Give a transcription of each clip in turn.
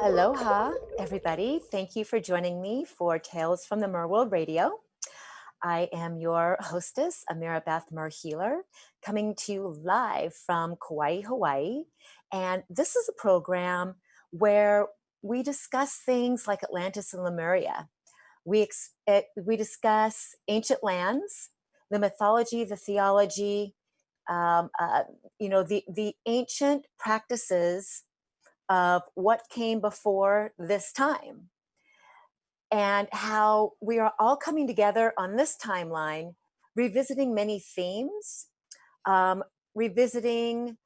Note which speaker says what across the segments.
Speaker 1: Aloha, everybody. Thank you for joining me for Tales from the Mer World Radio. I am your hostess, Ameera Beth Mer Healer, coming to you live from Kauai, Hawaii. And this is a program where we discuss things like Atlantis and Lemuria. We discuss ancient lands, the mythology, the theology, um, uh, the ancient practices of what came before this time, and how we are all coming together on this timeline, revisiting many themes, um, revisiting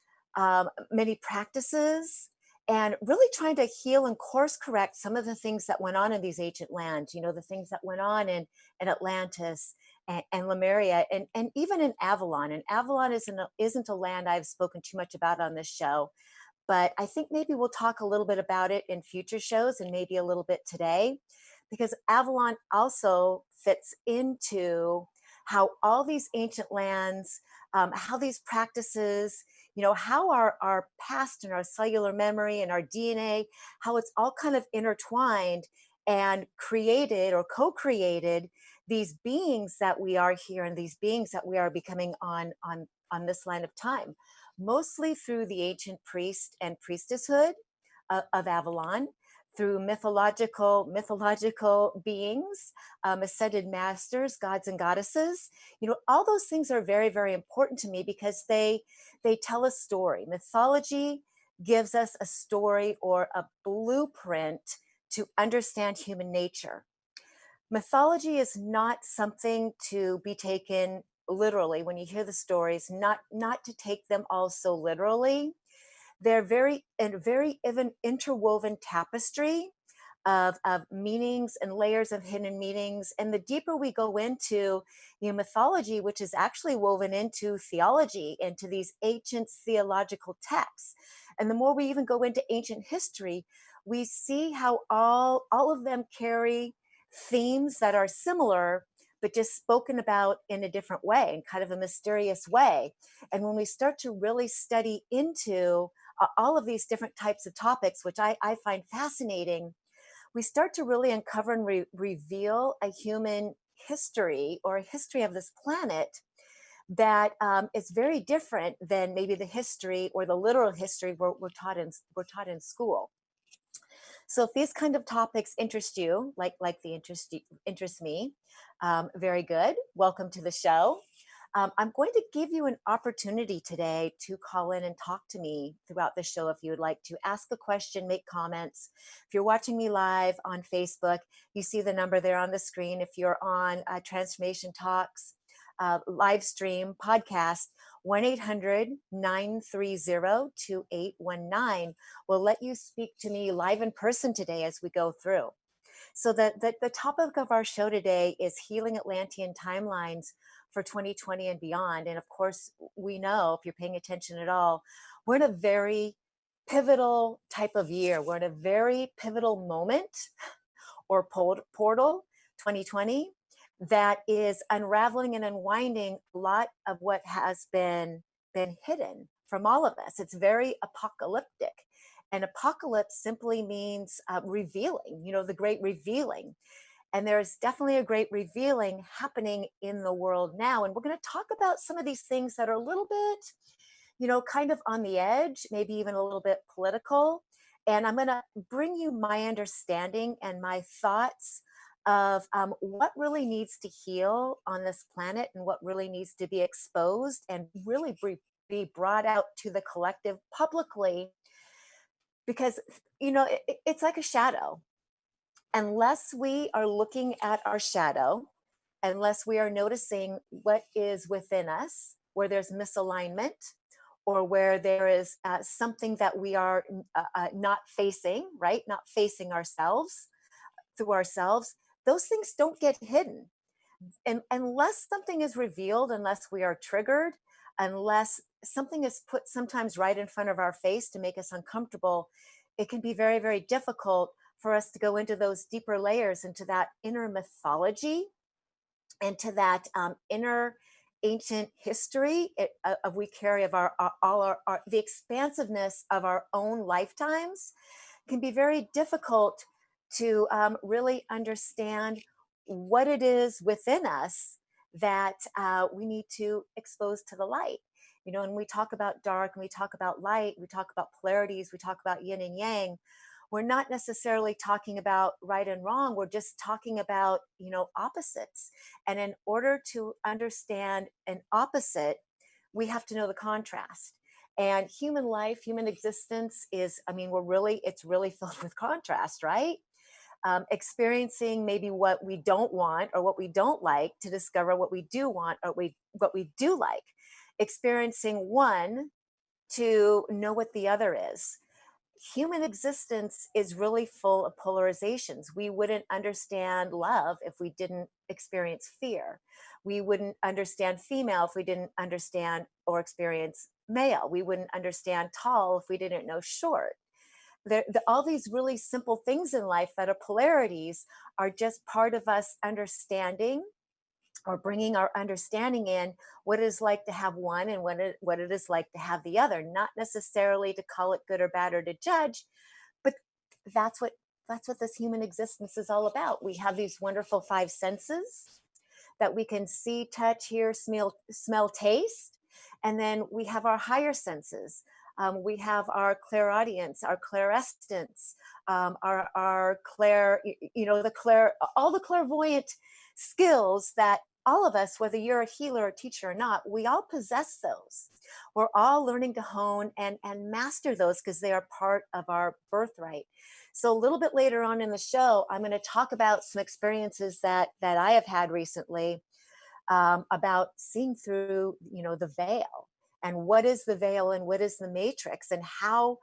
Speaker 1: many practices, and really trying to heal and course correct some of the things that went on in these ancient lands, the things that went on in Atlantis and Lemuria, and even in Avalon. And Avalon isn't a land I've spoken too much about on this show, but I think maybe we'll talk a little bit about it in future shows and maybe a little bit today, because Avalon also fits into how all these ancient lands, how these practices, how our past and our cellular memory and our DNA, how it's all kind of intertwined and created or co-created these beings that we are here and these beings that we are becoming on this line of time, mostly through the ancient priest and priestesshood of Avalon, through mythological beings, ascended masters, gods and goddesses. All those things are very, very important to me because they tell a story. Mythology gives us a story or a blueprint to understand human nature. Mythology is not something to be taken literally. When you hear the stories, not to take them all so literally. They're very even interwoven tapestry of meanings and layers of hidden meanings. And the deeper we go into mythology, which is actually woven into theology, into these ancient theological texts, and the more we even go into ancient history, we see how all of them carry themes that are similar, but just spoken about in a different way, in kind of a mysterious way. And when we start to really study into all of these different types of topics, which I find fascinating, we start to really uncover and reveal a human history or a history of this planet that is very different than maybe the history or the literal history we're taught in school. So if these kind of topics interest you, like they interest me, very good. Welcome to the show. I'm going to give you an opportunity today to call in and talk to me throughout the show if you would like to ask a question, make comments. If you're watching me live on Facebook, you see the number there on the screen. If you're on Transformation Talks live stream podcast, 1-800-930-2819 will let you speak to me live in person today as we go through. So the topic of our show today is healing Atlantean timelines for 2020 and beyond. And of course, we know, if you're paying attention at all, we're in a very pivotal type of year. We're in a very pivotal moment or portal 2020 that is unraveling and unwinding a lot of what has been hidden from all of us. It's very apocalyptic. And apocalypse simply means revealing, the great revealing. And there's definitely a great revealing happening in the world now. And we're going to talk about some of these things that are a little bit, kind of on the edge, maybe even a little bit political. And I'm going to bring you my understanding and my thoughts of what really needs to heal on this planet and what really needs to be exposed and really be brought out to the collective publicly. Because, it's like a shadow. Unless we are looking at our shadow, unless we are noticing what is within us, where there's misalignment, or where there is something that we are not facing, right? Not facing ourselves through ourselves, those things don't get hidden. And unless something is revealed, unless we are triggered, unless something is put sometimes right in front of our face to make us uncomfortable, it can be very, very difficult for us to go into those deeper layers, into that inner mythology, into that inner ancient history we carry of the expansiveness of our own lifetimes. can be very difficult to really understand what it is within us that we need to expose to the light. You know, when we talk about dark and we talk about light, we talk about polarities, we talk about yin and yang. We're not necessarily talking about right and wrong. We're just talking about, you know, opposites. And in order to understand an opposite, we have to know the contrast. And human life, human existence is, I mean, it's really filled with contrast, right? Experiencing maybe what we don't want or what we don't like to discover what we do want or what we do like. Experiencing one to know what the other is. Human existence is really full of polarizations. We wouldn't understand love if we didn't experience fear. We wouldn't understand female if we didn't understand or experience male. We wouldn't understand tall if we didn't know short. All these really simple things in life that are polarities are just part of us understanding or bringing our understanding in what it is like to have one and what it is like to have the other, not necessarily to call it good or bad or to judge, but that's what that's what this human existence is all about. We have these wonderful five senses that we can see, touch, hear, smell, taste. And then we have our higher senses. We have our clairaudience, our clairestance, our clair, you know, all the clairvoyant skills that all of us, whether you're a healer or teacher or not, we all possess those. We're all learning to hone and master those because they are part of our birthright. So a little bit later on in the show, I'm going to talk about some experiences that I have had recently, about seeing through, you know, the veil, and what is the veil and what is the matrix, and how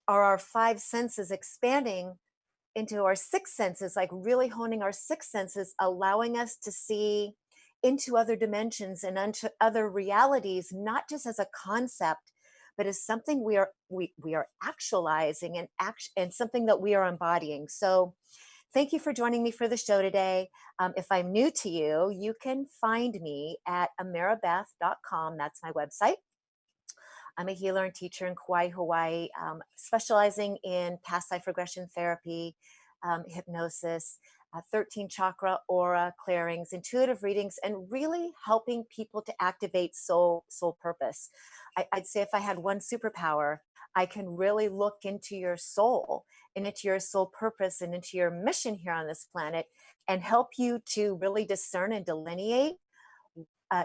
Speaker 1: are our five senses expanding into our six senses, like really honing our six senses, allowing us to see into other dimensions and into other realities, not just as a concept, but as something we are actualizing and something that we are embodying. So thank you for joining me for the show today. If I'm new to you, you can find me at ameerabeth.com. That's my website. I'm a healer and teacher in Kauai, Hawaii, specializing in past life regression therapy, hypnosis, 13 chakra aura clearings, intuitive readings, and really helping people to activate soul purpose. I'd say if I had one superpower, I can really look into your soul and into your soul purpose and into your mission here on this planet and help you to really discern and delineate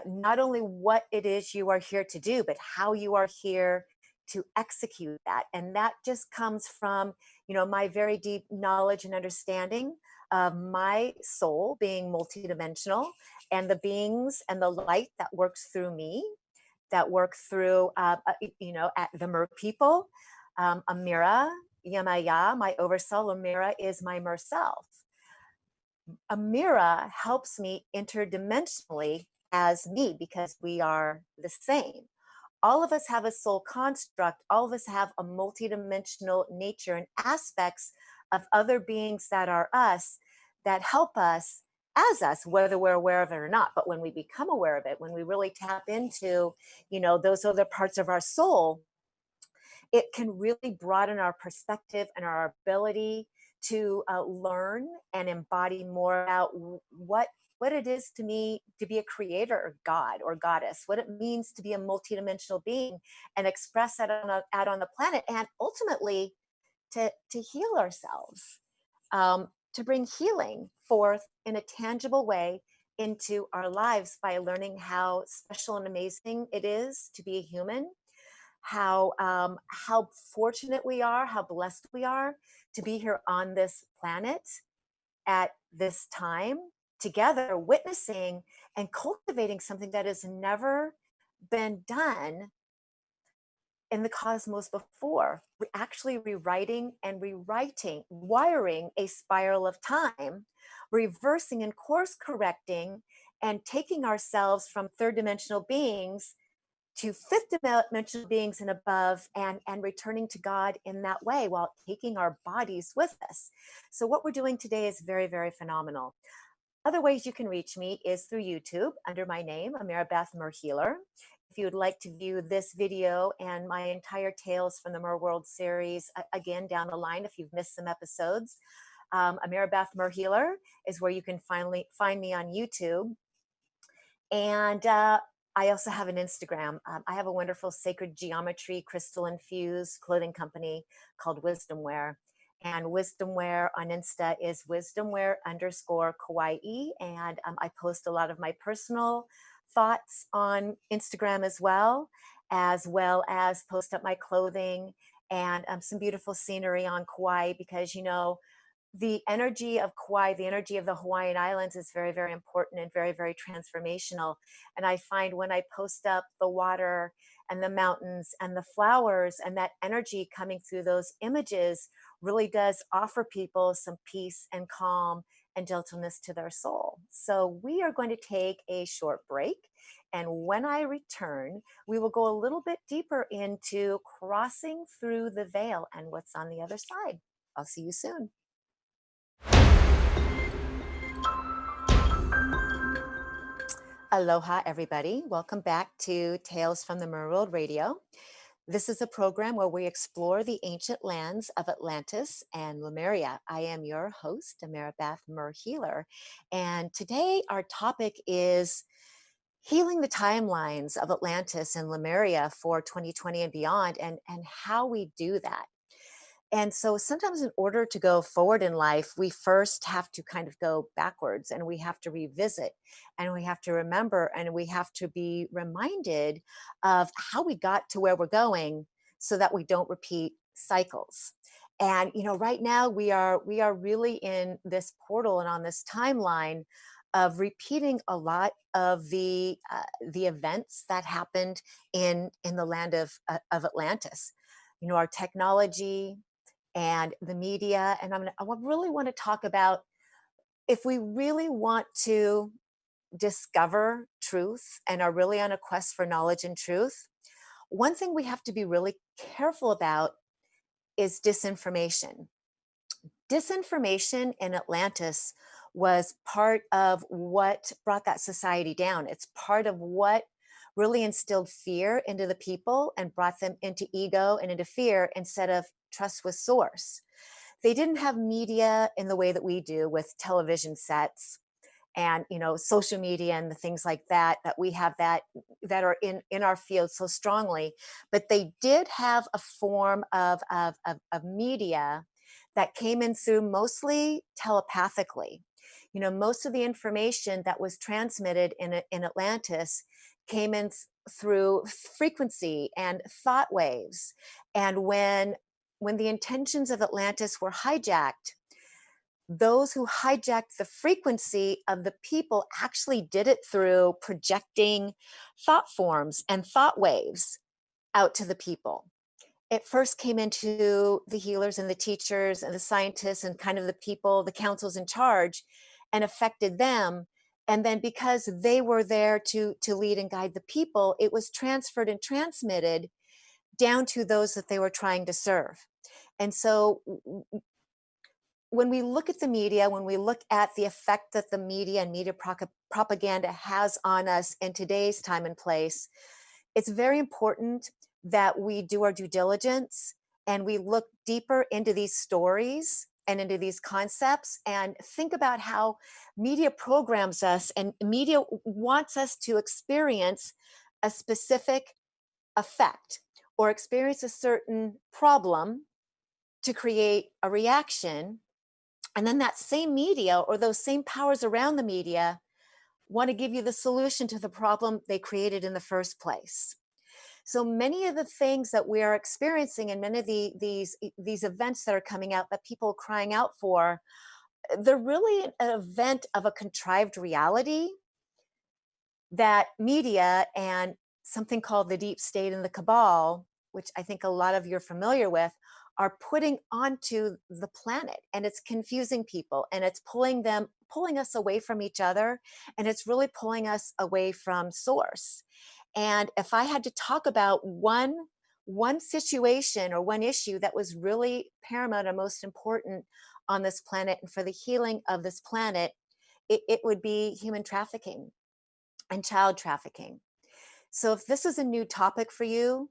Speaker 1: not only what it is you are here to do, but how you are here to execute that. And that just comes from, you know, my very deep knowledge and understanding of my soul being multidimensional and the beings and the light that works through me, that work through, you know, at the Mer people. Ameera, Yamaya, my oversoul. Ameera is my Mer self. Ameera helps me interdimensionally as me because we are the same. All of us have a soul construct. All of us have a multidimensional nature and aspects of other beings that are us that help us as us, whether we're aware of it or not. But when we become aware of it, when we really tap into, you know, those other parts of our soul, it can really broaden our perspective and our ability to learn and embody more about what it is to me to be a creator or god or goddess, what it means to be a multidimensional being and express that out on the planet, and ultimately to heal ourselves, to bring healing forth in a tangible way into our lives by learning how special and amazing it is to be a human, how fortunate we are, how blessed we are to be here on this planet at this time together, witnessing and cultivating something that has never been done in the cosmos before. We're actually rewriting and rewriting, wiring a spiral of time, reversing and course correcting, and taking ourselves from third dimensional beings to fifth dimensional beings and above, and returning to God in that way while taking our bodies with us. So what we're doing today is very, very phenomenal. Other ways you can reach me is through YouTube under my name, Ameera Beth Mer Healer. if you would like to view this video and my entire Tales from the Mer World series again down the line, if you've missed some episodes, Ameera Beth Mer Healer is where you can finally find me on YouTube. And I also have an Instagram. I have a wonderful sacred geometry crystal infused clothing company called Wisdom Wear. And Wisdom Wear on Insta is wisdomwear_Kawaii. And I post a lot of my personal thoughts on Instagram as well as post up my clothing and some beautiful scenery on Kauai because, you know, the energy of Kauai, the energy of the Hawaiian Islands is very, very important and very, very transformational. And I find when I post up the water and the mountains and the flowers and that energy coming through those images really does offer people some peace and calm and gentleness to their soul. So we are going to take a short break. And when I return, we will go a little bit deeper into crossing through the veil and what's on the other side. I'll see you soon. Aloha, everybody. Welcome back to Tales from the Mer World Radio. This is a program where we explore the ancient lands of Atlantis and Lemuria. I am your host, Ameera Beth Mer Healer. And today our topic is healing the timelines of Atlantis and Lemuria for 2020 and beyond, and how we do that. And so sometimes in order to go forward in life, we first have to kind of go backwards and we have to revisit and we have to remember and we have to be reminded of how we got to where we're going so that we don't repeat cycles. And you know, right now we are really in this portal and on this timeline of repeating a lot of the events that happened in the land of Atlantis. You know, our technology, and the media. And I really want to talk about if we really want to discover truth and are really on a quest for knowledge and truth, one thing we have to be really careful about is disinformation. Disinformation in Atlantis was part of what brought that society down. It's part of what really instilled fear into the people and brought them into ego and into fear instead of trust with source. They didn't have media in the way that we do with television sets and, you know, social media and the things like that we have that are in our field so strongly, but they did have a form of media that came in through mostly telepathically. You know, most of the information that was transmitted in Atlantis came in through frequency and thought waves. And when the intentions of Atlantis were hijacked, those who hijacked the frequency of the people actually did it through projecting thought forms and thought waves out to the people. It first came into the healers and the teachers and the scientists and kind of the people, the councils in charge, and affected them. And then because they were there to lead and guide the people, it was transferred and transmitted down to those that they were trying to serve. And so when we look at the media, when we look at the effect that the media and media propaganda has on us in today's time and place, it's very important that we do our due diligence and we look deeper into these stories and into these concepts and think about how media programs us and media wants us to experience a specific effect or experience a certain problem to create a reaction. And then that same media or those same powers around the media want to give you the solution to the problem they created in the first place. So many of the things that we are experiencing and many of these events that are coming out that people are crying out for, they're really an event of a contrived reality that media and something called the deep state and the cabal, which I think a lot of you are familiar with, are putting onto the planet. And it's confusing people and it's pulling us away from each other. And it's really pulling us away from source. And if I had to talk about one situation or one issue that was really paramount and most important on this planet and for the healing of this planet, it would be human trafficking and child trafficking. So if this is a new topic for you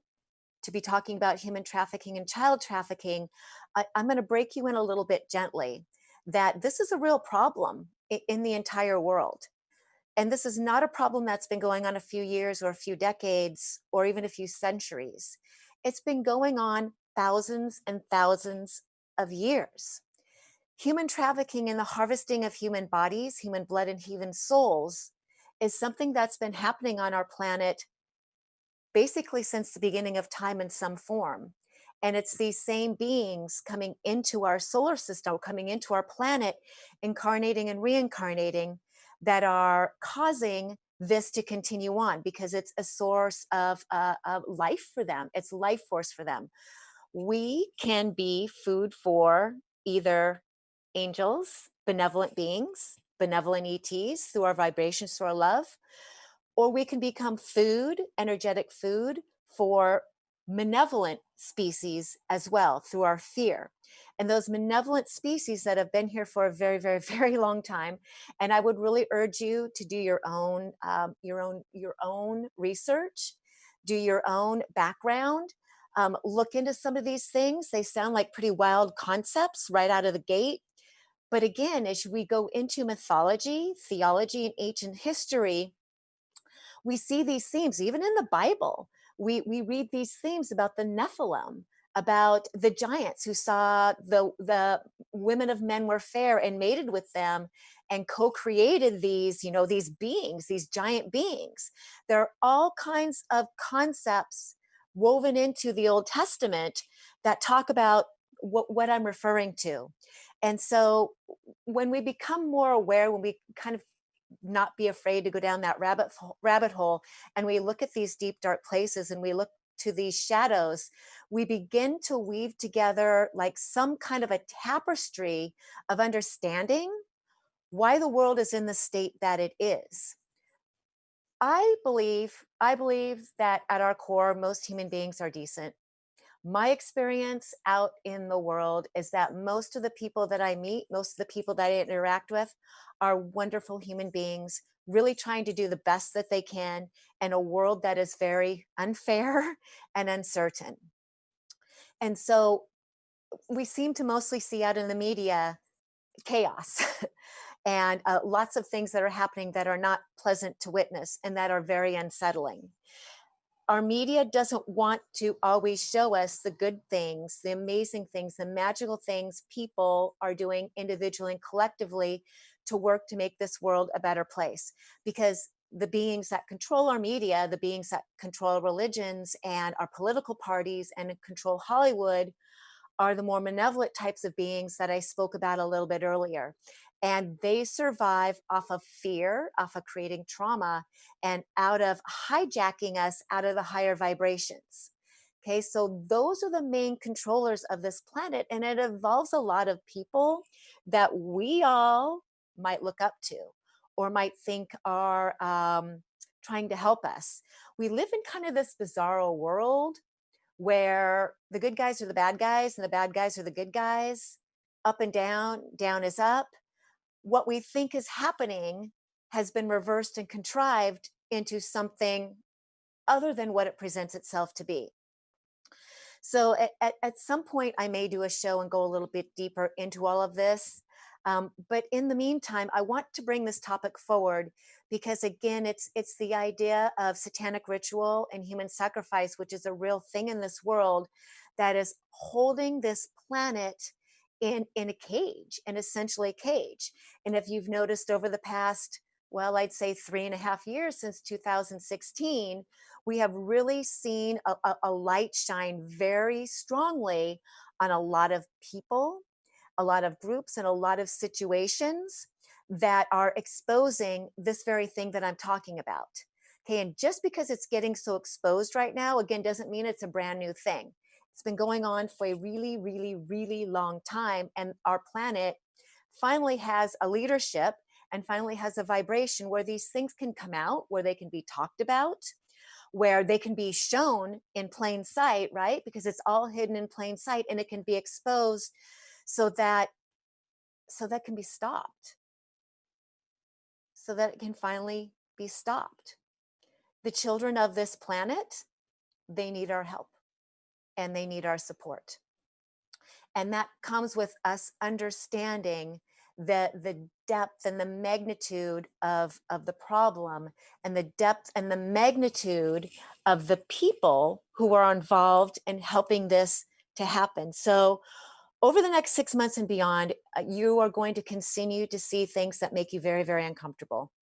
Speaker 1: to be talking about human trafficking and child trafficking, I'm going to break you in a little bit gently that this is a real problem in the entire world. And this is not a problem that's been going on a few years or a few decades or even a few centuries. It's been going on thousands and thousands of years. Human trafficking and the harvesting of human bodies, human blood, and human souls is something that's been happening on our planet basically since the beginning of time in some form. And it's these same beings coming into our solar system, coming into our planet, incarnating and reincarnating, that are causing this to continue on because it's a source of life for them. It's life force for them. We can be food for either angels, benevolent beings, benevolent ETs through our vibrations, through our love, or we can become food, energetic food for malevolent species as well through our fear. And those malevolent species that have been here for a very, very, very long time. And I would really urge you to do your own research, do your own background, look into some of these things. They sound like pretty wild concepts right out of the gate. But again, as we go into mythology, theology, and ancient history, we see these themes even in the Bible. We read these themes about the Nephilim, about the giants who saw the women of men were fair and mated with them and co-created these, these beings, these giant beings. There are all kinds of concepts woven into the Old Testament that talk about what I'm referring to. And so when we become more aware, when we kind of not be afraid to go down that rabbit hole, and we look at these deep dark places and we look to these shadows, we begin to weave together like some kind of a tapestry of understanding why the world is in the state that it is. I believe that at our core most human beings are decent. My experience out in the world is that most of the people that I meet, most of the people that I interact with are wonderful human beings, really trying to do the best that they can in a world that is very unfair and uncertain. And so we seem to mostly see out in the media chaos and lots of things that are happening that are not pleasant to witness and that are very unsettling. Our media doesn't want to always show us the good things, the amazing things, the magical things people are doing individually and collectively to work to make this world a better place. Because the beings that control our media, the beings that control religions and our political parties and control Hollywood are the more malevolent types of beings that I spoke about a little bit earlier. And they survive off of fear, off of creating trauma, and out of hijacking us out of the higher vibrations. Okay, so those are the main controllers of this planet, and it involves a lot of people that we all might look up to or might think are trying to help us. We live in kind of this bizarro world where the good guys are the bad guys and the bad guys are the good guys, up and down, down is up. What we think is happening has been reversed and contrived into something other than what it presents itself to be. So at some point, I may do a show and go a little bit deeper into all of this. But in the meantime, I want to bring this topic forward because, again, it's the idea of satanic ritual and human sacrifice, which is a real thing in this world that is holding this planet in a cage, in essentially a cage. And if you've noticed over the past, well, I'd say 3.5 years since 2016, we have really seen a light shine very strongly on a lot of people, a lot of groups, and a lot of situations that are exposing this very thing that I'm talking about. Okay, and just because it's getting so exposed right now, again, doesn't mean it's a brand new thing. It's been going on for a really, really, really long time, and our planet finally has a leadership and finally has a vibration where these things can come out, where they can be talked about, where they can be shown in plain sight, right? Because it's all hidden in plain sight and it can be exposed so that can be stopped, so that it can finally be stopped. The children of this planet, they need our help and they need our support. And that comes with us understanding the depth and the magnitude of the problem, and the depth and the magnitude of the people who are involved in helping this to happen. So over the next 6 months and beyond, you are going to continue to see things that make you very, very uncomfortable.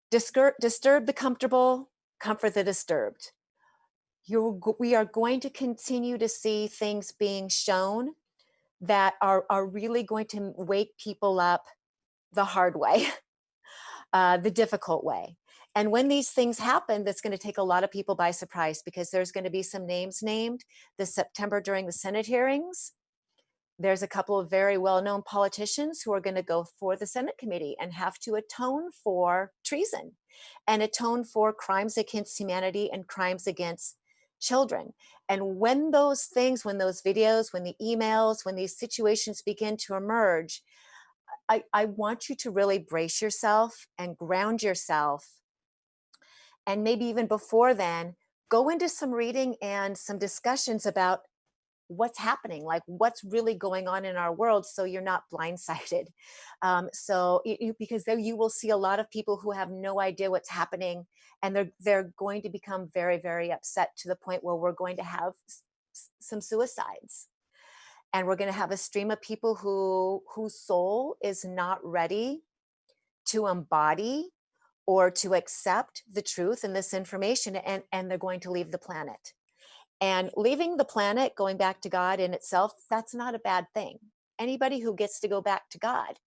Speaker 1: Disturb the comfortable, comfort the disturbed. We are going to continue to see things being shown that are really going to wake people up the hard way, the difficult way. And when these things happen, that's going to take a lot of people by surprise, because there's going to be some names named this September during the Senate hearings. There's a couple of very well-known politicians who are going to go for the Senate committee and have to atone for treason and atone for crimes against humanity and crimes against children. And when those things, when those videos, when the emails, when these situations begin to emerge, I want you to really brace yourself and ground yourself. And maybe even before then, go into some reading and some discussions about what's happening, like what's really going on in our world, so you're not blindsided. Because then you will see a lot of people who have no idea what's happening, and they're going to become very, very upset, to the point where we're going to have some suicides, and we're going to have a stream of people whose soul is not ready to embody or to accept the truth and this information, and they're going to leave the planet. And leaving the planet, going back to God in itself, that's not a bad thing. Anybody who gets to go back to God,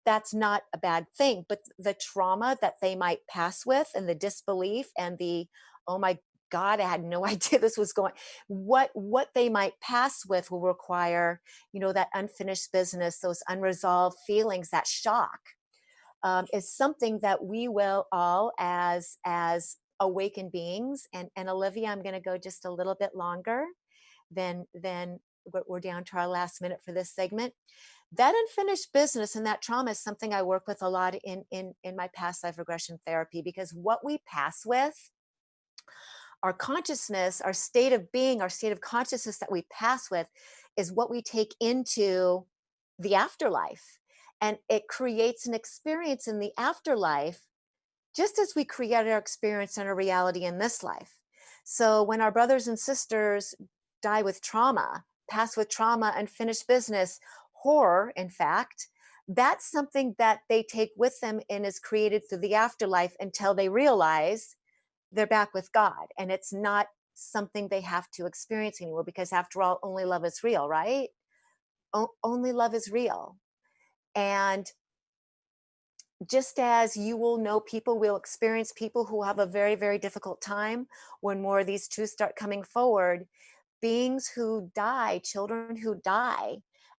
Speaker 1: that's not a bad thing. But the trauma that they might pass with, and the disbelief, and the, oh my God, I had no idea this was going, what they might pass with will require, that unfinished business, those unresolved feelings, that shock, is something that we will all, as awakened beings. And Olivia, I'm going to go just a little bit longer than we're down to our last minute for this segment. That unfinished business and that trauma is something I work with a lot in my past life regression therapy, because what we pass with, our consciousness, our state of being, our state of consciousness that we pass with, is what we take into the afterlife. And it creates an experience in the afterlife, just as we create our experience and our reality in this life. So when our brothers and sisters die with trauma, pass with trauma, unfinished business, horror, in fact, that's something that they take with them and is created through the afterlife, until they realize they're back with God. And it's not something they have to experience anymore, because after all, only love is real, right? Only love is real. And just as you will know, people will experience people who have a very, very difficult time when more of these truths start coming forward. Beings who die, children who die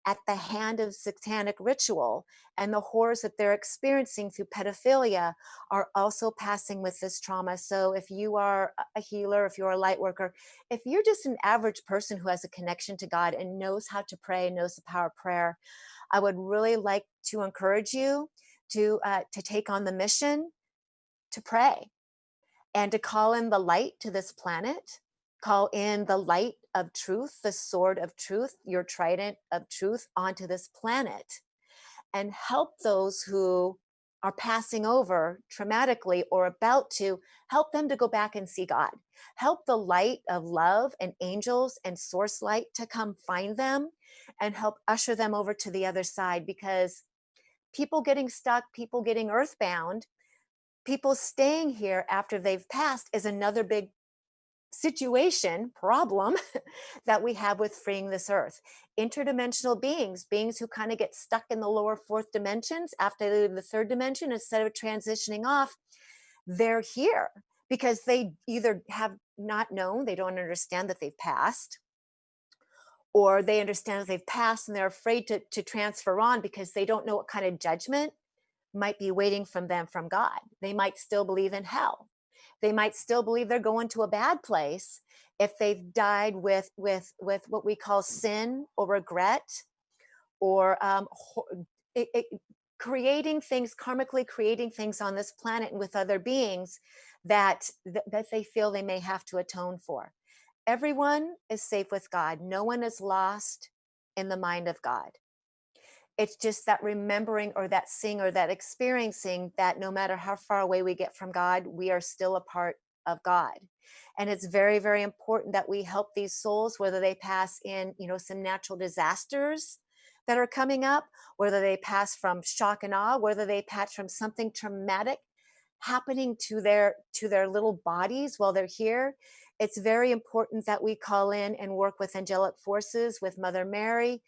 Speaker 1: at the hand of satanic ritual, and the horrors that they're experiencing through pedophilia, are also passing with this trauma. So if you are a healer, if you're a light worker, if you're just an average person who has a connection to God and knows how to pray, knows the power of prayer, I would really like to encourage you to take on the mission to pray, and to call in the light to this planet, call in the light of truth, the sword of truth, your trident of truth, onto this planet, and help those who are passing over traumatically or about to, help them to go back and see God. Help the light of love and angels and source light to come find them, and help usher them over to the other side. Because people getting stuck, people getting earthbound, people staying here after they've passed, is another big situation, problem that we have with freeing this earth. Interdimensional beings who kind of get stuck in the lower fourth dimensions after they leave the third dimension, instead of transitioning off, they're here because they either have not known, they don't understand that they've passed, or they understand that they've passed and they're afraid to transfer on, because they don't know what kind of judgment might be waiting from them from God. They might still believe in hell. They might still believe they're going to a bad place if they've died with what we call sin or regret, or creating things, karmically creating things on this planet and with other beings that they feel they may have to atone for. Everyone is safe with God. No one is lost in the mind of God. It's just that remembering or that seeing or that experiencing that no matter how far away we get from God, we are still a part of God. And it's very, very important that we help these souls, whether they pass in, some natural disasters that are coming up, whether they pass from shock and awe, whether they pass from something traumatic happening to their little bodies while they're here. It's very important that we call in and work with angelic forces, with Mother Mary,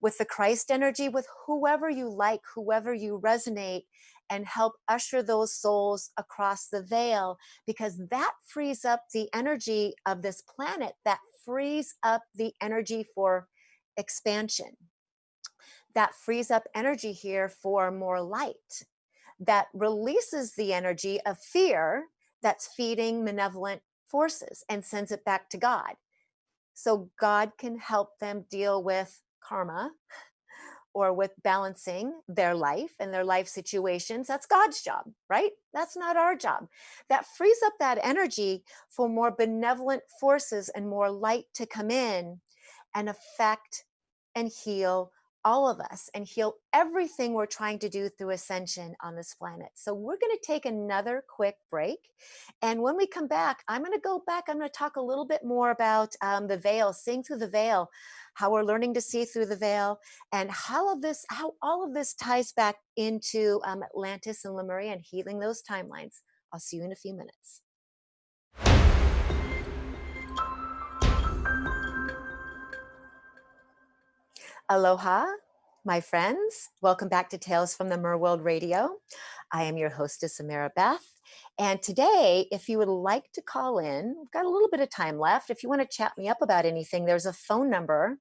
Speaker 1: with the Christ energy, with whoever you like, whoever you resonate, and help usher those souls across the veil, because that frees up the energy of this planet, that frees up the energy for expansion, that frees up energy here for more light, that releases the energy of fear that's feeding malevolent forces and sends it back to God. So God can help them deal with karma or with balancing their life and their life situations. That's God's job, right? That's not our job. That frees up that energy for more benevolent forces and more light to come in and affect and heal all of us and heal everything we're trying to do through ascension on this planet. So we're going to take another quick break. And when we come back, I'm going to go back. I'm going to talk a little bit more about the veil, seeing through the veil, how we're learning to see through the veil, and how all of this ties back into Atlantis and Lemuria and healing those timelines. I'll see you in a few minutes. Aloha, my friends. Welcome back to Tales from the Mer World Radio. I am your hostess, Ameera Beth. And today, if you would like to call in, we've got a little bit of time left. If you want to chat me up about anything, there's a phone number,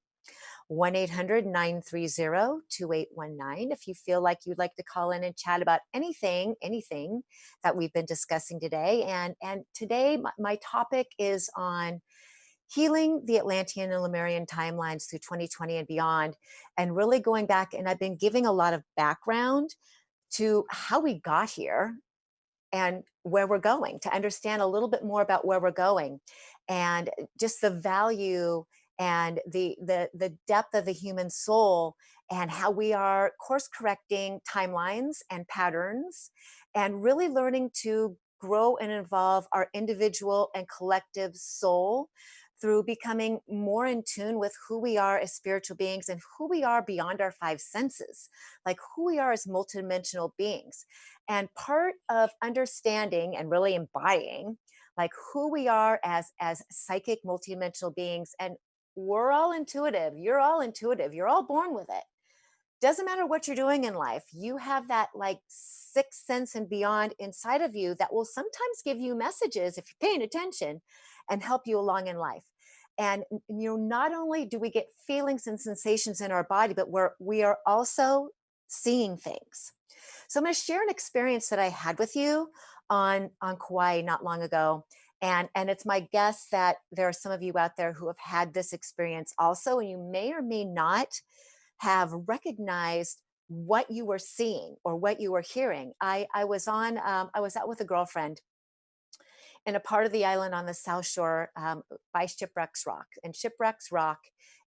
Speaker 1: 1-800-930-2819. If you feel like you'd like to call in and chat about anything that we've been discussing today. And today, my topic is on healing the Atlantean and Lemurian timelines through 2020 and beyond, and really going back. And I've been giving a lot of background to how we got here and where we're going, to understand a little bit more about where we're going, and just the value and the depth of the human soul, and how we are course correcting timelines and patterns, and really learning to grow and evolve our individual and collective soul through becoming more in tune with who we are as spiritual beings and who we are beyond our five senses, like who we are as multidimensional beings. And part of understanding and really embodying like who we are as psychic multidimensional beings, and we're all intuitive, you're all intuitive, you're all born with it. Doesn't matter what you're doing in life, you have that like sixth sense and beyond inside of you that will sometimes give you messages if you're paying attention and help you along in life. And not only do we get feelings and sensations in our body, but we are also seeing things. So I'm going to share an experience that I had with you on Kauai not long ago. And it's my guess that there are some of you out there who have had this experience also, and you may or may not have recognized what you were seeing or what you were hearing. I was out with a girlfriend in a part of the island on the South Shore by Shipwrecks Rock. And Shipwrecks Rock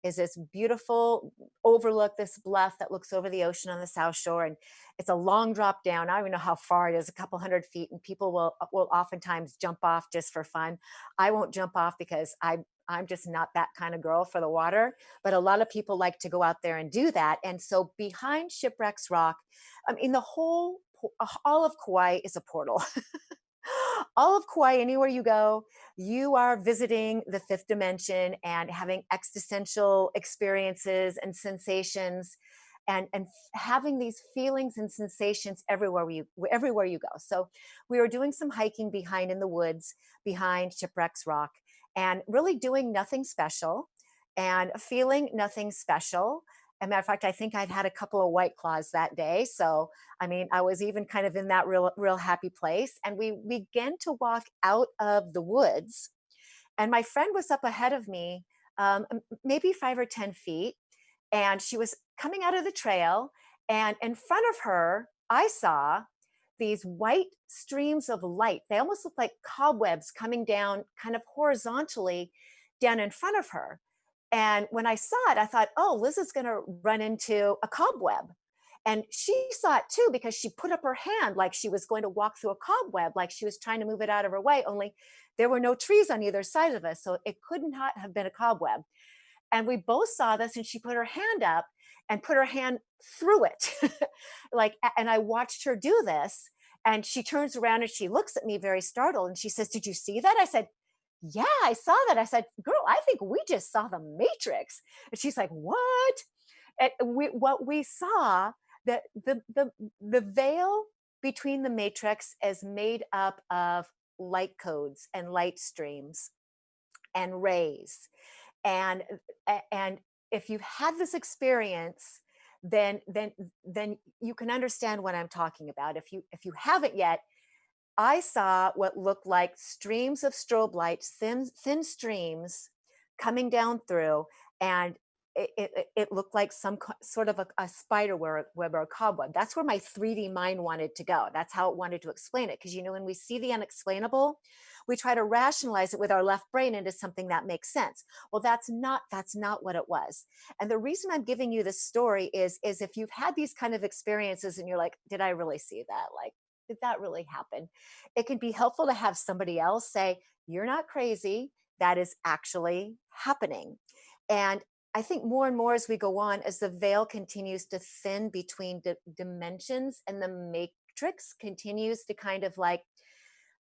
Speaker 1: is this beautiful overlook, this bluff that looks over the ocean on the South Shore. And it's a long drop down. I don't even know how far it is, a couple hundred feet. And people will oftentimes jump off just for fun. I won't jump off because I'm just not that kind of girl for the water. But a lot of people like to go out there and do that. And so behind Shipwrecks Rock, I mean, all of Kauai is a portal. All of Kauai, anywhere you go, you are visiting the fifth dimension and having existential experiences and sensations, and having these feelings and sensations everywhere you go. So we were doing some hiking behind in the woods behind Shipwrecks Rock, and really doing nothing special and feeling nothing special. As a matter of fact, I think I'd had a couple of White Claws that day. So, I mean, I was even kind of in that real happy place. And we began to walk out of the woods. And my friend was up ahead of me, maybe 5 or 10 feet. And she was coming out of the trail. And in front of her, I saw these white streams of light. They almost look like cobwebs coming down kind of horizontally down in front of her. And when I saw it, I thought, oh, Liz is going to run into a cobweb. And she saw it too, because she put up her hand like she was going to walk through a cobweb, like she was trying to move it out of her way, only there were no trees on either side of us. So it could not have been a cobweb. And we both saw this, and she put her hand up and put her hand through it. And I watched her do this. And she turns around and she looks at me very startled. And she says, did you see that? I said, yeah, I saw that. I said, girl, I think we just saw the Matrix. And she's like, what? And what we saw, that the veil between the Matrix is made up of light codes and light streams and rays. And and if you've had this experience, then you can understand what I'm talking about. If you haven't yet, I saw what looked like streams of strobe lights, thin streams coming down through, and it looked like some sort of a spider web or a cobweb. That's where my 3D mind wanted to go. That's how it wanted to explain it. Because, when we see the unexplainable, we try to rationalize it with our left brain into something that makes sense. Well, that's not what it was. And the reason I'm giving you this story is if you've had these kind of experiences and you're like, did I really see that? Like, did that really happen? It can be helpful to have somebody else say, you're not crazy. That is actually happening. And I think more and more as we go on, as the veil continues to thin between dimensions, and the matrix continues to kind of like,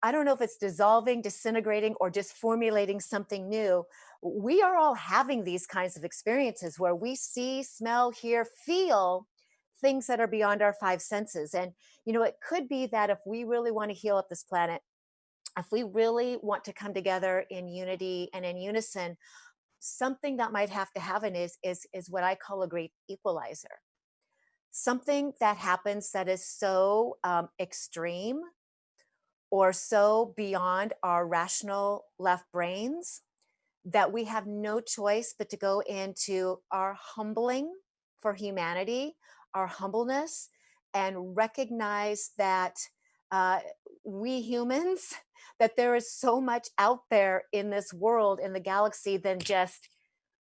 Speaker 1: I don't know if it's dissolving, disintegrating, or just formulating something new. We are all having these kinds of experiences where we see, smell, hear, feel things that are beyond our five senses. And, it could be that if we really want to heal up this planet, if we really want to come together in unity and in unison, something that might have to happen is what I call a great equalizer. Something that happens that is so extreme or so beyond our rational left brains that we have no choice but to go into our humbling for humanity, our humbleness, and recognize that uh, we humans, that there is so much out there in this world, in the galaxy, than just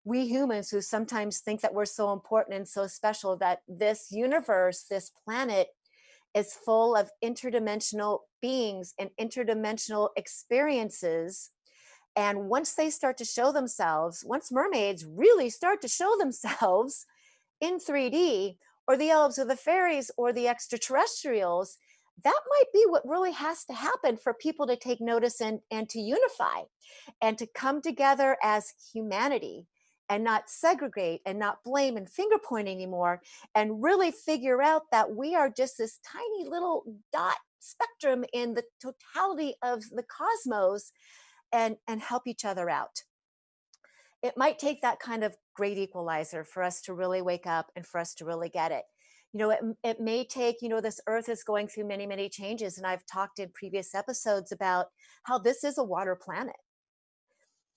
Speaker 1: we humans, who sometimes think that we're so important and so special, that this universe, this planet, is full of interdimensional beings and interdimensional experiences. And once they start to show themselves, once mermaids really start to show themselves in 3D, or the elves or the fairies or the extraterrestrials, that might be what really has to happen for people to take notice and to unify and to come together as humanity, and not segregate and not blame and finger point anymore, and really figure out that we are just this tiny little dot spectrum in the totality of the cosmos, and help each other out. It might take that kind of great equalizer for us to really wake up and for us to really get it. It may take, this earth is going through many, many changes. And I've talked in previous episodes about how this is a water planet.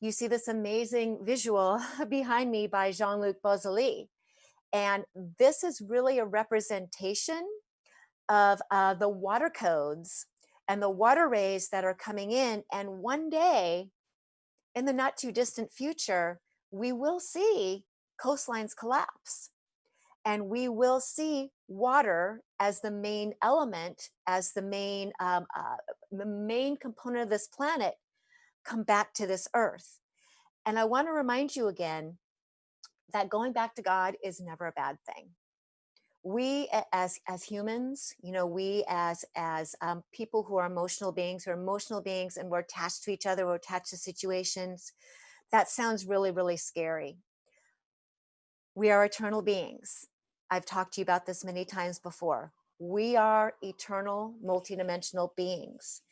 Speaker 1: You see this amazing visual behind me by Jean-Luc Boisjoli. And this is really a representation of the water codes and the water rays that are coming in. And one day, in the not too distant future, we will see coastlines collapse, and we will see water as the main element, as the main component of this planet come back to this earth. And I want to remind you again that going back to God is never a bad thing. We as humans, we as people who are emotional beings, and we're attached to each other, we're attached to situations. That sounds really, really scary. We are eternal beings. I've talked to you about this many times before. We are eternal, multidimensional beings.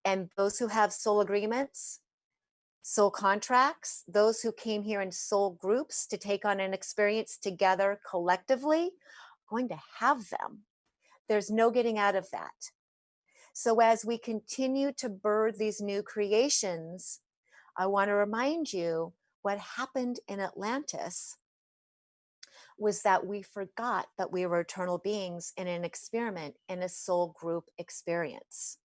Speaker 1: And those who have soul agreements, soul contracts, those who came here in soul groups to take on an experience together collectively, going to have them. There's no getting out of that. So as we continue to birth these new creations, I want to remind you what happened in Atlantis was that we forgot that we were eternal beings in an experiment, in a soul group experience.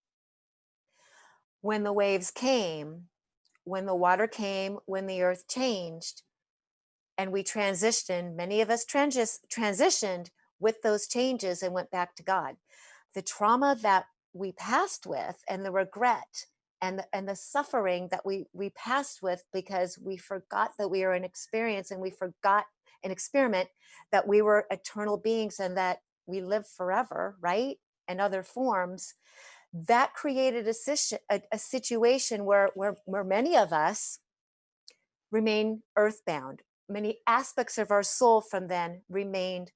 Speaker 1: When the waves came, when the water came, when the earth changed, and we transitioned, many of us transitioned with those changes and went back to God. The trauma that we passed with, and the regret, and the suffering that we passed with, because we forgot that we are an experience, and we forgot an experiment, that we were eternal beings and that we live forever, right? And other forms, that created a situation where many of us remain earthbound. Many aspects of our soul from then remained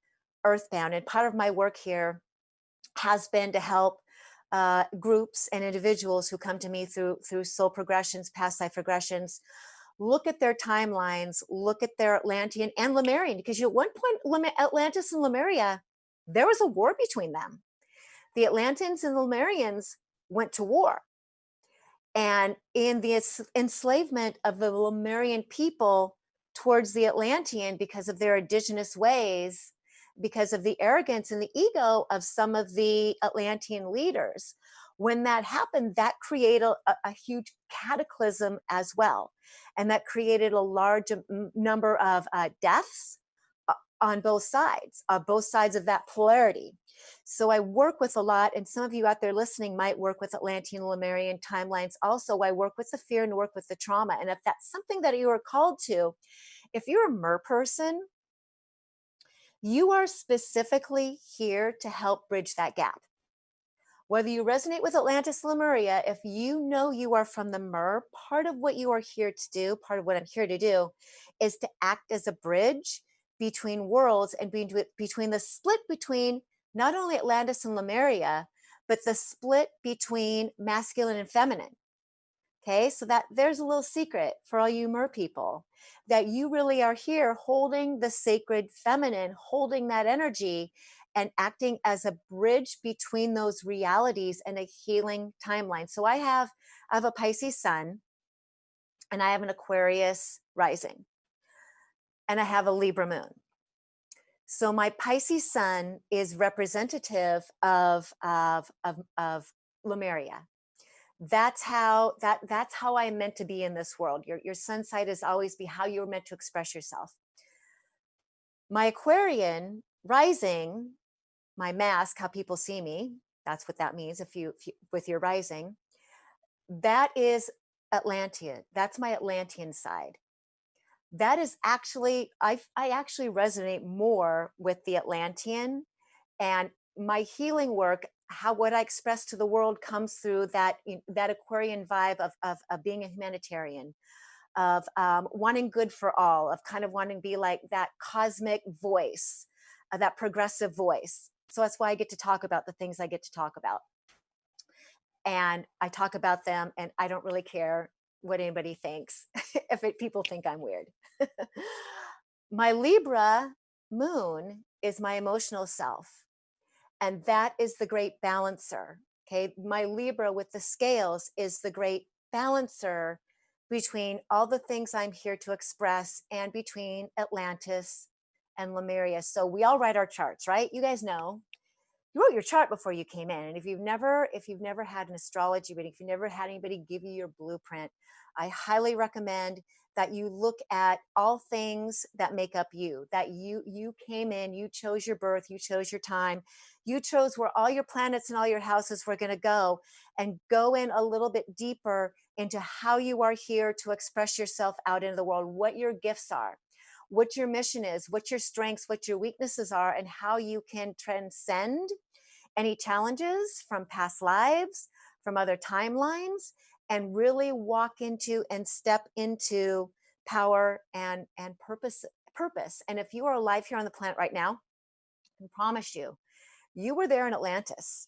Speaker 1: earthbound. And part of my work here has been to help groups and individuals who come to me through soul progressions, past life regressions, look at their timelines, look at their Atlantean and Lemurian, because at one point, Atlantis and Lemuria, there was a war between them. The Atlanteans and Lemurians went to war. And in the enslavement of the Lemurian people towards the Atlantean, because of their indigenous ways, because of the arrogance and the ego of some of the Atlantean leaders, when that happened, that created a huge cataclysm as well. And that created a large number of deaths on both sides of that polarity. So I work with a lot, and some of you out there listening might work with Atlantean Lemurian timelines. Also, I work with the fear and work with the trauma. And if that's something that you are called to, if you're a Mer person, you are specifically here to help bridge that gap. Whether you resonate with Atlantis, Lemuria, if you know you are from the Mer, part of what you are here to do, part of what I'm here to do, is to act as a bridge between worlds and between the split between not only Atlantis and Lemuria, but the split between masculine and feminine. Okay, so that there's a little secret for all you Mer people, that you really are here holding the sacred feminine, holding that energy, and acting as a bridge between those realities and a healing timeline. So I have a Pisces sun, and I have an Aquarius rising, and I have a Libra moon. So my Pisces sun is representative of Lemuria. That's how I'm meant to be in this world. Your sun side is always be how you're meant to express yourself. My Aquarian rising, my mask, how people see me, that's what that means. If you with your rising, that is Atlantean. That's my Atlantean side. That is actually, I actually resonate more with the Atlantean, and my healing work, what I express to the world comes through that Aquarian vibe of being a humanitarian, of wanting good for all, of kind of wanting to be like that cosmic voice, that progressive voice. So that's why I get to talk about the things I get to talk about. And I talk about them, and I don't really care what anybody thinks, if people think I'm weird. My Libra moon is my emotional self. And that is the great balancer. Okay. My Libra with the scales is the great balancer between all the things I'm here to express and between Atlantis and Lemuria. So we all write our charts, right? You guys know. You wrote your chart before you came in. And if you've never had an astrology reading, if you've never had anybody give you your blueprint, I highly recommend that you look at all things that make up you, that you came in, you chose your birth, you chose your time, you chose where all your planets and all your houses were going to go, and go in a little bit deeper into how you are here to express yourself out into the world, what your gifts are, what your mission is, what your strengths, what your weaknesses are, and how you can transcend any challenges from past lives, from other timelines, and really walk into and step into power and purpose. And if you are alive here on the planet right now, I promise you, you were there in Atlantis.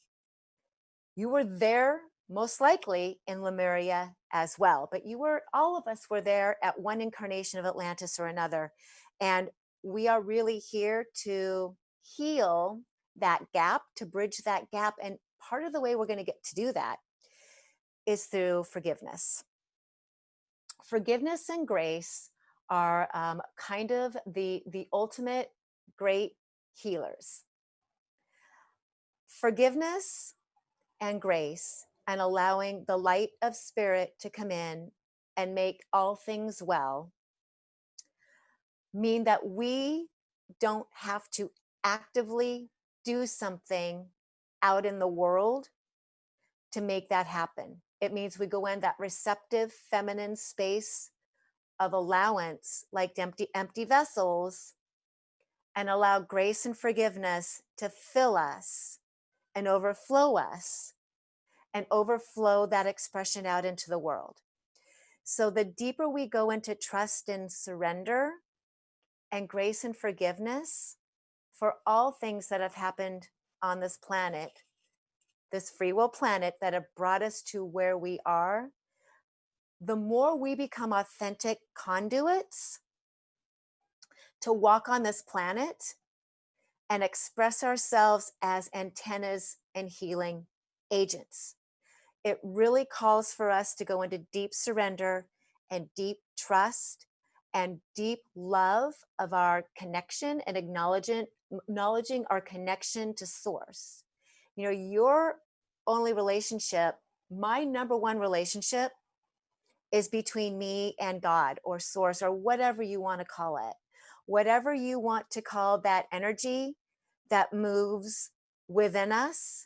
Speaker 1: You were there most likely in Lemuria as well, but all of us were there at one incarnation of Atlantis or another. And we are really here to heal that gap, to bridge that gap. And part of the way we're going to get to do that is through forgiveness. Forgiveness and grace are kind of the ultimate great healers. Forgiveness and grace and allowing the light of spirit to come in and make all things well mean that we don't have to actively do something out in the world to make that happen. It means we go in that receptive feminine space of allowance, like empty vessels, and allow grace and forgiveness to fill us and overflow that expression out into the world. So the deeper we go into trust and surrender and grace and forgiveness for all things that have happened on this planet, this free will planet that have brought us to where we are, the more we become authentic conduits to walk on this planet and express ourselves as antennas and healing agents. It really calls for us to go into deep surrender and deep trust and deep love of our connection and acknowledging our connection to source. You know, your only relationship, my number one relationship, is between me and God or source or whatever you want to call it. Whatever you want to call that energy that moves within us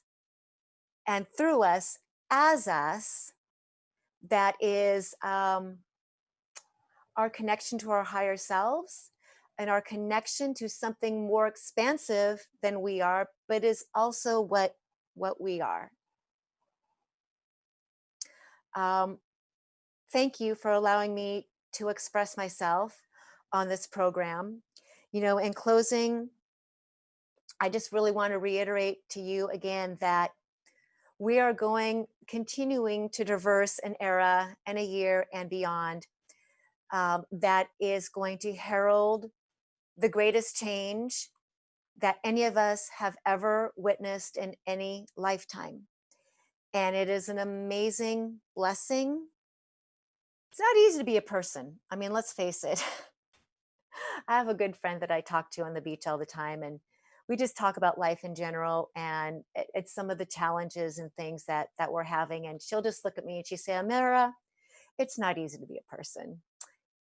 Speaker 1: and through us as us, that is our connection to our higher selves and our connection to something more expansive than we are, but is also what we are. Thank you for allowing me to express myself on this program. You know, in closing, I just really want to reiterate to you again that we are continuing to traverse an era and a year and beyond that is going to herald the greatest change that any of us have ever witnessed in any lifetime. And it is an amazing blessing. It's not easy to be a person. I mean, let's face it. I have a good friend that I talk to on the beach all the time, and we just talk about life in general, and it's some of the challenges and things that we're having. And she'll just look at me and she say, Ameera, it's not easy to be a person.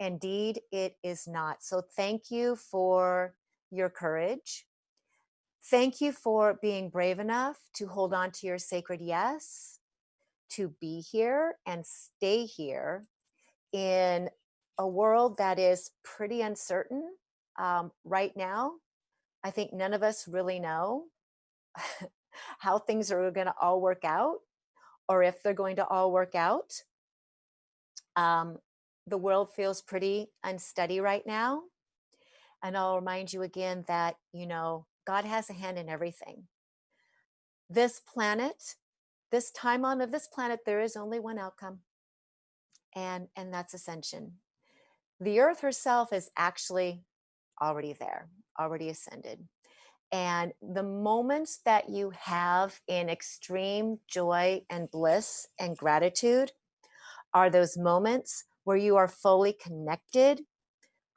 Speaker 1: Indeed, it is not. So thank you for your courage. Thank you for being brave enough to hold on to your sacred yes, to be here and stay here in a world that is pretty uncertain right now. I think none of us really know how things are going to all work out or if they're going to all work out. The world feels pretty unsteady right now. And I'll remind you again that, you know, God has a hand in everything. This planet, this timeline of this planet, there is only one outcome, and that's ascension. The earth herself is actually already there, already ascended. And the moments that you have in extreme joy and bliss and gratitude are those moments where you are fully connected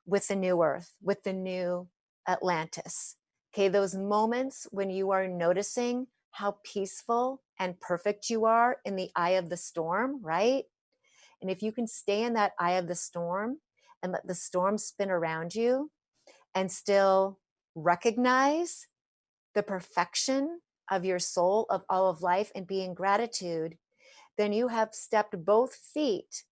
Speaker 1: with the new earth, with the new Atlantis. Okay, those moments when you are noticing how peaceful and perfect you are in the eye of the storm, right? And if you can stay in that eye of the storm and let the storm spin around you and still recognize the perfection of your soul, of all of life, and be in gratitude, then you have stepped both feet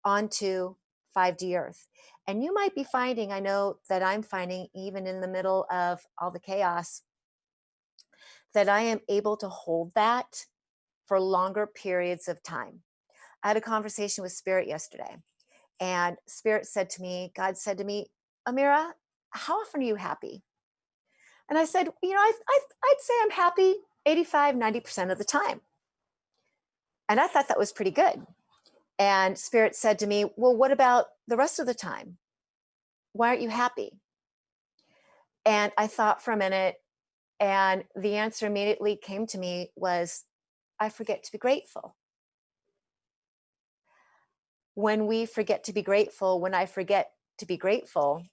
Speaker 1: onto 5D Earth. And you might be finding, I know that I'm finding, even in the middle of all the chaos, that I am able to hold that for longer periods of time. I had a conversation with Spirit yesterday, and Spirit said to me, God said to me, Ameera, how often are you happy? And I said, you know, I'd say I'm happy 85, 90% of the time. And I thought that was pretty good. And Spirit said to me, well, what about the rest of the time? Why aren't you happy? And I thought for a minute, and the answer immediately came to me was, I forget to be grateful. When we forget to be grateful, when I forget to be grateful,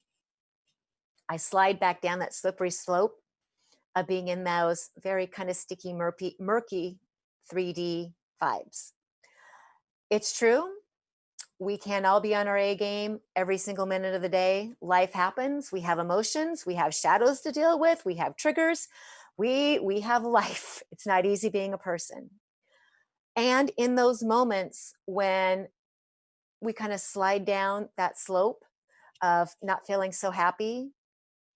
Speaker 1: I slide back down that slippery slope of being in those very kind of sticky, murky 3D vibes. It's true. We can't all be on our A game every single minute of the day. Life happens. We have emotions. We have shadows to deal with. We have triggers. We have life. It's not easy being a person. And in those moments when we kind of slide down that slope of not feeling so happy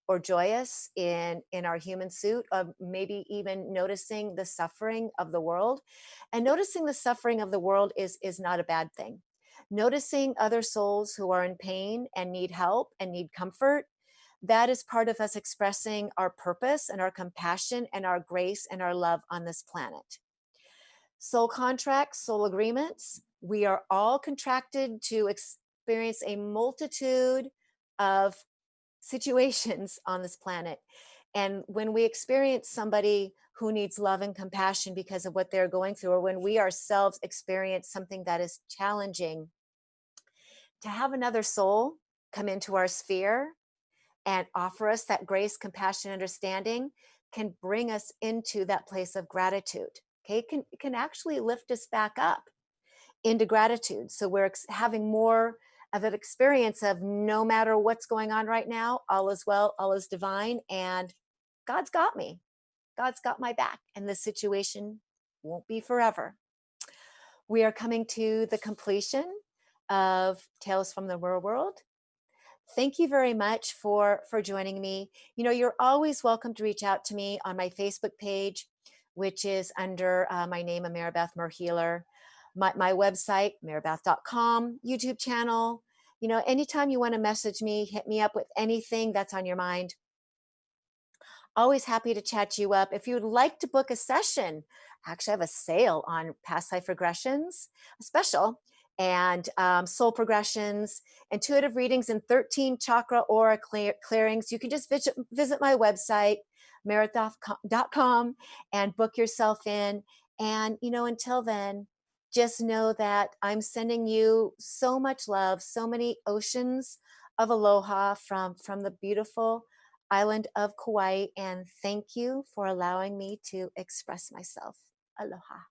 Speaker 1: or joyous in our human suit, of maybe even noticing the suffering of the world, and noticing the suffering of the world is not a bad thing. Noticing other souls who are in pain and need help and need comfort, that is part of us expressing our purpose and our compassion and our grace and our love on this planet. Soul contracts, soul agreements, we are all contracted to experience a multitude of situations on this planet. And when we experience somebody who needs love and compassion because of what they're going through, or when we ourselves experience something that is challenging, to have another soul come into our sphere and offer us that grace, compassion, understanding can bring us into that place of gratitude. Okay, it can actually lift us back up into gratitude. So we're having more of an experience of no matter what's going on right now, all is well, all is divine, and God's got me. God's got my back, and this situation won't be forever. We are coming to the completion of Tales from the Real World. Thank you very much for joining me. You know, you're always welcome to reach out to me on my Facebook page, which is under my name, Ameera Beth Mer Healer. My website, merbeth.com, YouTube channel. You know, anytime you want to message me, hit me up with anything that's on your mind. Always happy to chat you up. If you would like to book a session, I actually have a sale on past life regressions, a special, and soul progressions, intuitive readings, and 13 chakra aura clearings. You can just visit my website, merithoff.com, and book yourself in. And, you know, until then, just know that I'm sending you so much love, so many oceans of aloha from the beautiful island of Kauai, and thank you for allowing me to express myself. Aloha.